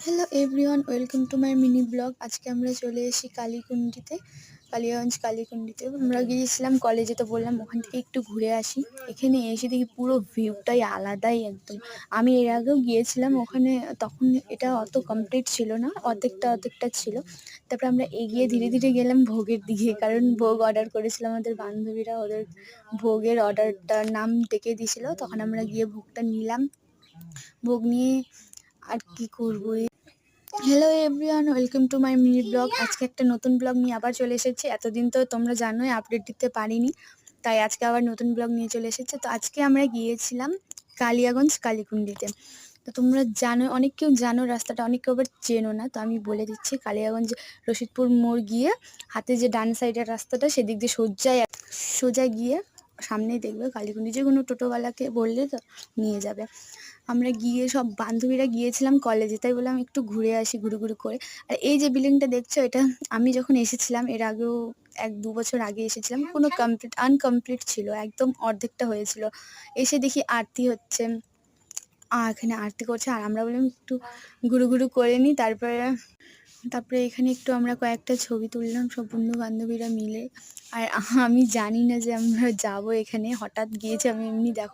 Hello everyone, welcome to my mini blog. আজকে আমরা চলে এসেছি কালীকুণ্ডিতে, কালিয়াগঞ্জ কালীকুণ্ডিতে। আমরা গিয়েছিলাম কলেজে, তো বললাম ওখান থেকে একটু ঘুরে আসি। এখানে এসে দেখি পুরো ভিউটাই আলাদাই একদম। আমি এর আগেও গিয়েছিলাম ওখানে, তখন এটা অত কমপ্লিট ছিল না, অর্ধেকটা ছিল। তারপরে আমরা এগিয়ে ধীরে ধীরে গেলাম ভোগের দিকে, কারণ ভোগ অর্ডার করেছিলাম আমাদের বান্ধবীরা, ওদের ভোগের অর্ডারটার নাম ডেকে দিয়েছিল। তখন আমরা গিয়ে ভোগটা নিলাম। ভোগ নিয়ে আর কি করবো। Hello everyone, welcome to my mini blog. আজকে একটা নতুন ব্লগ নিয়ে আবার চলে এসেছি। এতদিন তো তোমরা জানোই আপডেট দিতে পারিনি, তাই আজকে আবার নতুন ব্লগ নিয়ে চলে এসেছে। তো আজকে আমরা গিয়েছিলাম কালিয়াগঞ্জ কালীকুণ্ডিতে। তো তোমরা জানো, অনেক কেউ জানো রাস্তাটা, অনেক কেউ আবার চেনো না। তো আমি বলে দিচ্ছি, কালিয়াগঞ্জ রশিদপুর মোড় গিয়ে হাতে যে ডান সাইডের রাস্তাটা, সেদিক দিয়ে সোজা গিয়ে সামনেই দেখবে কালীকুণ্ডি। যে কোনো টোটোওয়ালাকে বললে তো নিয়ে যাবে। আমরা গিয়ে সব বান্ধবীরা গিয়েছিলাম কলেজে, তাই বললাম একটু ঘুরে আসি, ঘুরে করে। আর এই যে বিল্ডিংটা দেখছো, এটা আমি যখন এসেছিলাম এর আগেও 1-2 বছর আগে এসেছিলাম, কোনো আনকমপ্লিট ছিল, একদম অর্ধেকটা হয়েছিল। এসে দেখি আরতি হচ্ছে, এখানে আরতি করছে। আর আমরা বললাম একটু ঘুরু করে নিই। তারপরে এখানে একটু আমরা কয়েকটা ছবি তুললাম সব বন্ধু বান্ধবীরা মিলে। আর আমি জানি না যে আমরা যাব এখানে, হঠাৎ গিয়েছি আমি, এমনি দেখো